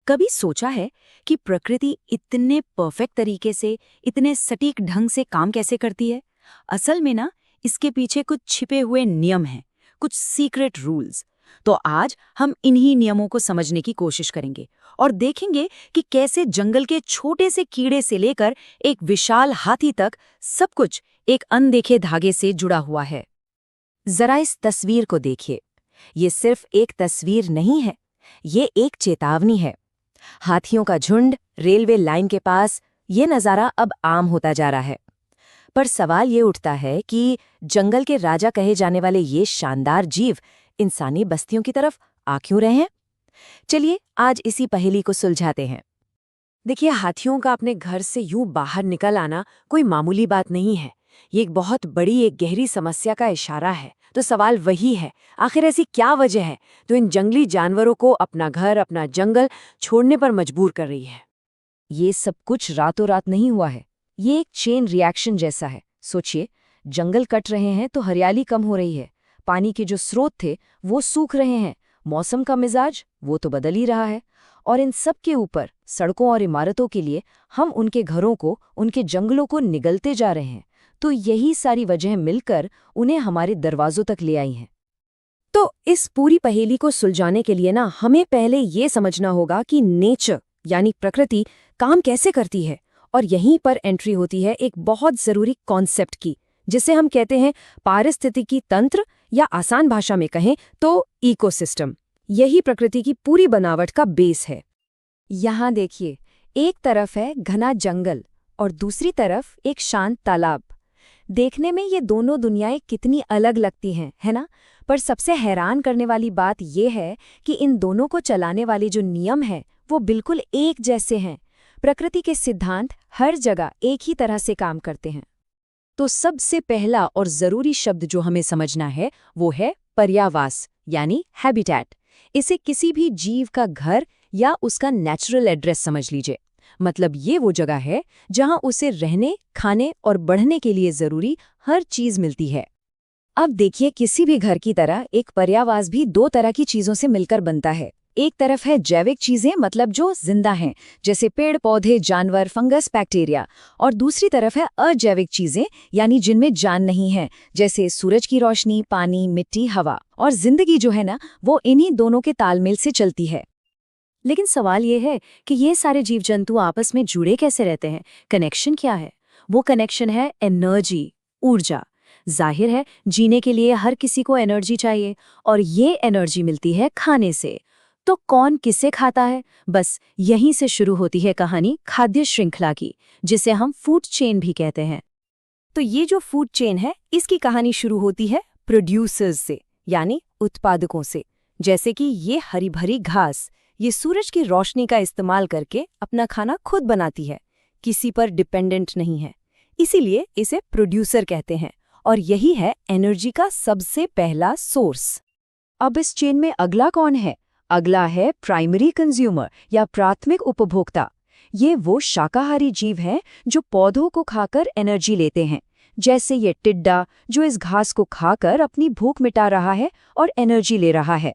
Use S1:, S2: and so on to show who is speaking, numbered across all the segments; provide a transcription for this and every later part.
S1: कभी सोचा है कि प्रकृति इतने परफेक्ट तरीके से, इतने सटीक ढंग से काम कैसे करती है? असल में ना, इसके पीछे कुछ छिपे हुए नियम हैं, कुछ सीक्रेट रूल्स। तो आज हम इन्हीं नियमों को समझने की कोशिश करेंगे और देखेंगे कि कैसे जंगल के छोटे से कीड़े से लेकर एक विशाल हाथी तक सब कुछ एक अनदेखे धागे से जुड़ा हुआ है। जरा इस तस्वीर को देखिए। ये सिर्फ एक तस्वीर नहीं है, ये एक चेतावनी है। हाथियों का झुंड रेलवे लाइन के पास, ये नज़ारा अब आम होता जा रहा है। पर सवाल ये उठता है कि जंगल के राजा कहे जाने वाले ये शानदार जीव इंसानी बस्तियों की तरफ आ क्यों रहे हैं? चलिए आज इसी पहेली को सुलझाते हैं। देखिए, हाथियों का अपने घर से यूं बाहर निकल आना कोई मामूली बात नहीं है। ये एक बहुत बड़ी, एक गहरी समस्या का इशारा है। तो सवाल वही है, आखिर ऐसी क्या वजह है तो इन जंगली जानवरों को अपना घर, अपना जंगल छोड़ने पर मजबूर कर रही है? ये सब कुछ रातों रात नहीं हुआ है। ये एक चेन रिएक्शन जैसा है। सोचिए, जंगल कट रहे हैं तो हरियाली कम हो रही है, पानी के जो स्रोत थे वो सूख रहे हैं, मौसम का मिजाज वो तो बदल ही रहा है। और इन सब के ऊपर सड़कों और इमारतों के लिए हम उनके घरों को, उनके जंगलों को निगलते जा रहे हैं। तो यही सारी वजह मिलकर उन्हें हमारे दरवाजों तक ले आई हैं। तो इस पूरी पहेली को सुलझाने के लिए ना, हमें पहले ये समझना होगा कि नेचर यानी प्रकृति काम कैसे करती है। और यहीं पर एंट्री होती है एक बहुत ज़रूरी कॉन्सेप्ट की, जिसे हम कहते हैं पारिस्थितिकी तंत्र, या आसान भाषा में कहें तो इकोसिस्टम। यही प्रकृति की पूरी बनावट का बेस है। यहाँ देखिए, एक तरफ है घना जंगल और दूसरी तरफ एक शांत तालाब। देखने में ये दोनों दुनियाएं कितनी अलग लगती हैं, है ना? पर सबसे हैरान करने वाली बात यह है कि इन दोनों को चलाने वाले जो नियम हैं वो बिल्कुल एक जैसे हैं। प्रकृति के सिद्धांत हर जगह एक ही तरह से काम करते हैं। तो सबसे पहला और ज़रूरी शब्द जो हमें समझना है वो है पर्यावास, यानी हैबिटेट। इसे किसी भी जीव का घर या उसका नेचुरल एड्रेस समझ लीजिए। मतलब ये वो जगह है जहां उसे रहने, खाने और बढ़ने के लिए ज़रूरी हर चीज़ मिलती है। अब देखिए, किसी भी घर की तरह एक पर्यावास भी दो तरह की चीज़ों से मिलकर बनता है। एक तरफ है जैविक चीज़ें, मतलब जो जिंदा हैं, जैसे पेड़ पौधे, जानवर, फंगस, बैक्टीरिया। और दूसरी तरफ है अजैविक चीज़ें, यानी जिनमें जान नहीं है, जैसे सूरज की रोशनी, पानी, मिट्टी, हवा। और जिंदगी जो है ना, वो इन्हीं दोनों के तालमेल से चलती है। लेकिन सवाल ये है कि ये सारे जीव जंतु आपस में जुड़े कैसे रहते हैं? कनेक्शन क्या है? वो कनेक्शन है एनर्जी, ऊर्जा। जाहिर है, जीने के लिए हर किसी को एनर्जी चाहिए, और ये एनर्जी मिलती है खाने से। तो कौन किसे खाता है? बस यहीं से शुरू होती है कहानी खाद्य श्रृंखला की, जिसे हम फूड चेन भी कहते हैं। तो ये जो फूड चेन है, इसकी कहानी शुरू होती है प्रोड्यूसर्स से, यानी उत्पादकों से। जैसे कि ये हरी भरी घास, ये सूरज की रोशनी का इस्तेमाल करके अपना खाना खुद बनाती है, किसी पर डिपेंडेंट नहीं है। इसीलिए इसे प्रोड्यूसर कहते हैं। और यही है एनर्जी का सबसे पहला सोर्स। अब इस चेन में अगला कौन है? अगला है प्राइमरी कंज्यूमर, या प्राथमिक उपभोक्ता। ये वो शाकाहारी जीव हैं जो पौधों को खाकर एनर्जी लेते हैं, जैसे ये टिड्डा जो इस घास को खाकर अपनी भूख मिटा रहा है और एनर्जी ले रहा है।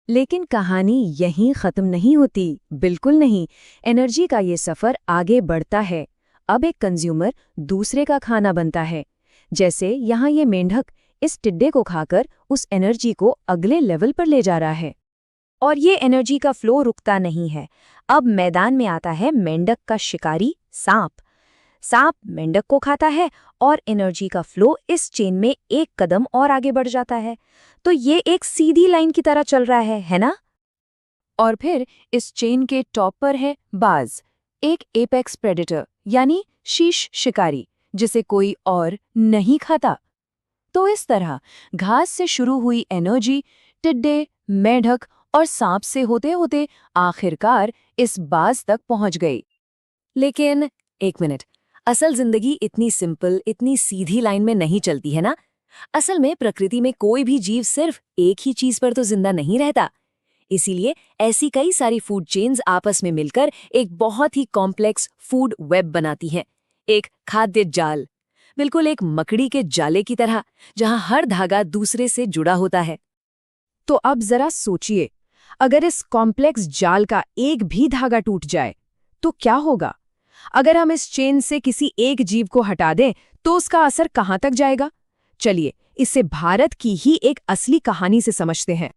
S1: लेकिन कहानी यहीं खत्म नहीं होती, बिल्कुल नहीं। एनर्जी का ये सफर आगे बढ़ता है। अब एक कंज्यूमर दूसरे का खाना बनता है। जैसे यहाँ ये मेंढक इस टिड्डे को खाकर उस एनर्जी को अगले लेवल पर ले जा रहा है। और ये एनर्जी का फ्लो रुकता नहीं है। अब मैदान में आता है मेंढक का शिकारी सांप। सांप मेंढक को खाता है और एनर्जी का फ्लो इस चेन में एक कदम और आगे बढ़ जाता है। तो ये एक सीधी लाइन की तरह चल रहा है ना? और फिर इस चेन के टॉप पर है बाज, एक एपेक्स प्रेडेटर, यानी शीर्ष शिकारी, जिसे कोई और नहीं खाता। तो इस तरह घास से शुरू हुई एनर्जी टिड्डे, मेंढक और सांप से होते होते आखिरकार इस बाज तक पहुंच गई। लेकिन एक मिनट, असल जिंदगी इतनी सिंपल, इतनी सीधी लाइन में नहीं चलती है ना? असल में प्रकृति में कोई भी जीव सिर्फ एक ही चीज पर तो जिंदा नहीं रहता। इसीलिए ऐसी कई सारी फूड चेन्स आपस में मिलकर एक बहुत ही कॉम्प्लेक्स फूड वेब बनाती हैं। एक खाद्य जाल, बिल्कुल एक मकड़ी के जाले की तरह, जहां हर धागा दूसरे से जुड़ा होता है। तो अब जरा सोचिए,
S2: अगर इस कॉम्प्लेक्स जाल का एक भी धागा टूट जाए तो क्या होगा? अगर हम इस चेन से किसी एक जीव को हटा दें तो उसका असर कहाँ तक जाएगा? चलिए इसे भारत की ही एक असली कहानी से समझते हैं।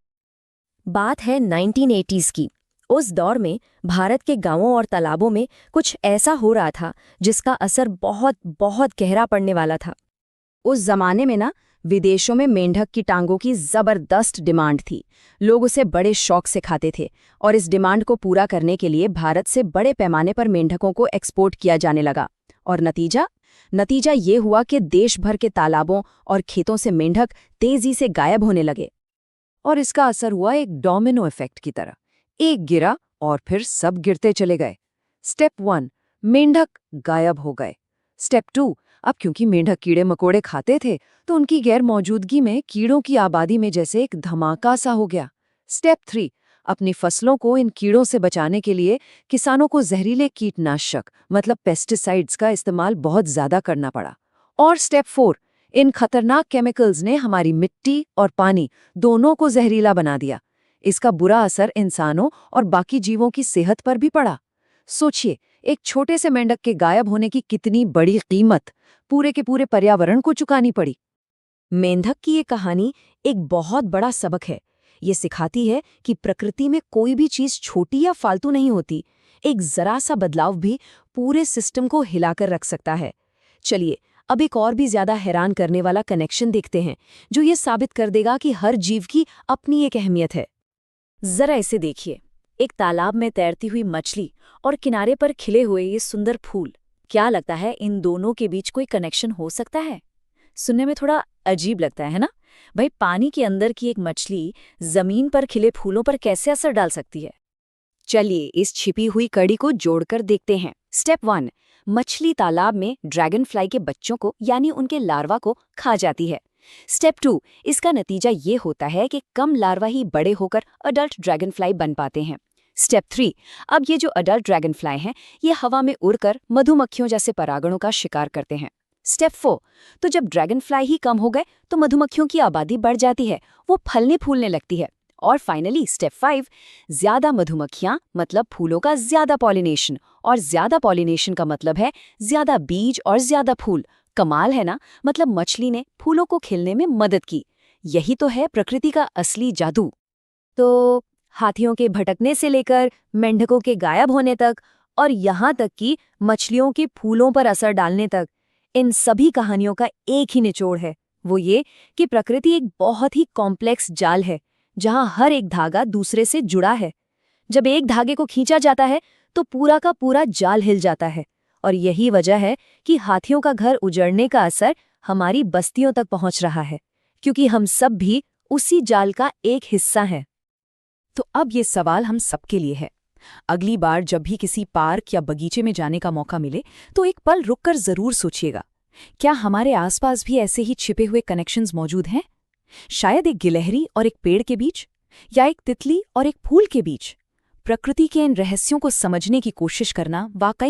S3: बात है 1980s की। उस दौर में भारत के गांवों और तालाबों में कुछ ऐसा हो रहा था जिसका असर बहुत बहुत गहरा पड़ने वाला था।
S2: उस जमाने में ना विदेशों में मेंढक की टांगों की जबरदस्त डिमांड थी। लोग उसे बड़े शौक से खाते थे और इस डिमांड को पूरा करने के लिए भारत से बड़े पैमाने पर मेंढकों को एक्सपोर्ट किया जाने लगा। और नतीजा ये हुआ कि देश भर के तालाबों और खेतों से मेंढक तेजी से गायब होने लगे। और इसका असर हुआ एक डोमिनो इफेक्ट की तरह। एक गिरा और फिर सब गिरते चले गए। स्टेप 1, मेंढक गायब हो गए। स्टेप 2, अब क्योंकि मेंढक कीड़े मकोड़े खाते थे तो उनकी गैर मौजूदगी में कीड़ों की आबादी में जैसे एक धमाका सा हो गया। स्टेप 3, अपनी फसलों को इन कीड़ों से बचाने के लिए किसानों को जहरीले कीटनाशक मतलब पेस्टिसाइड्स का इस्तेमाल बहुत ज्यादा करना पड़ा। और स्टेप 4, इन खतरनाक केमिकल्स ने हमारी मिट्टी और पानी दोनों को जहरीला बना दिया। इसका बुरा असर इंसानों और बाकी जीवों की सेहत पर भी पड़ा। सोचिए, एक छोटे से मेंढक के गायब होने की कितनी बड़ी कीमत पूरे के पूरे पर्यावरण को चुकानी पड़ी।
S3: मेंढक की ये कहानी एक बहुत बड़ा सबक है। ये सिखाती है कि प्रकृति में कोई भी चीज छोटी या फालतू नहीं होती। एक जरा सा बदलाव भी पूरे सिस्टम को हिलाकर रख सकता है। चलिए अब एक और भी ज्यादा हैरान करने वाला कनेक्शन देखते हैं जो ये साबित कर देगा कि हर जीव की अपनी एक अहमियत है। जरा इसे देखिए, एक तालाब में तैरती हुई मछली और किनारे पर खिले हुए ये सुंदर फूल। क्या लगता है इन दोनों के बीच कोई कनेक्शन हो सकता है? सुनने में थोड़ा अजीब लगता है ना? भाई, पानी के अंदर की एक मछली जमीन पर खिले फूलों पर कैसे असर डाल सकती है? चलिए इस छिपी हुई कड़ी को जोड़कर देखते हैं। स्टेप 1, मछली तालाब में ड्रैगन फ्लाई के बच्चों को यानी उनके लार्वा को खा जाती है। स्टेप 2, इसका नतीजा ये होता है कि कम लार्वा ही बड़े होकर अडल्ट ड्रैगन फ्लाई बन पाते हैं। स्टेप 3, अब ये जो अडल्ट ड्रैगन फ्लाई हैं ये हवा में उड़कर मधुमक्खियों जैसे परागणों का शिकार करते हैं। स्टेप 4, तो जब ड्रैगन फ्लाई ही कम हो गए तो मधुमक्खियों की आबादी बढ़ जाती है, वो फलने फूलने लगती है। और फाइनली स्टेप 5, ज्यादा मधुमक्खियां मतलब फूलों का ज्यादा पॉलिनेशन, और ज्यादा पॉलिनेशन का मतलब है ज्यादा बीज और ज्यादा फूल। कमाल है ना? मतलब मछली ने फूलों को खिलने में मदद की। यही तो है प्रकृति का असली जादू। तो हाथियों के भटकने से लेकर मेंढकों के गायब होने तक और यहाँ तक कि मछलियों के फूलों पर असर डालने तक, इन सभी कहानियों का एक ही निचोड़ है। वो ये कि प्रकृति एक बहुत ही कॉम्प्लेक्स जाल है जहाँ हर एक धागा दूसरे से जुड़ा है। जब एक धागे को खींचा जाता है तो पूरा का पूरा जाल हिल जाता है। और यही वजह है कि हाथियों का घर उजड़ने का असर हमारी बस्तियों तक पहुंच रहा है, क्योंकि हम सब भी उसी जाल का एक हिस्सा हैं।
S2: तो अब ये सवाल हम सबके लिए है। अगली बार जब भी किसी पार्क या बगीचे में जाने का मौका मिले तो एक पल रुककर जरूर सोचिएगा, क्या हमारे आसपास भी ऐसे ही छिपे हुए कनेक्शंस मौजूद हैं? शायद एक गिलहरी और एक पेड़ के बीच, या एक तितली और एक फूल के बीच। प्रकृति के इन रहस्यों को समझने की कोशिश करना वाकई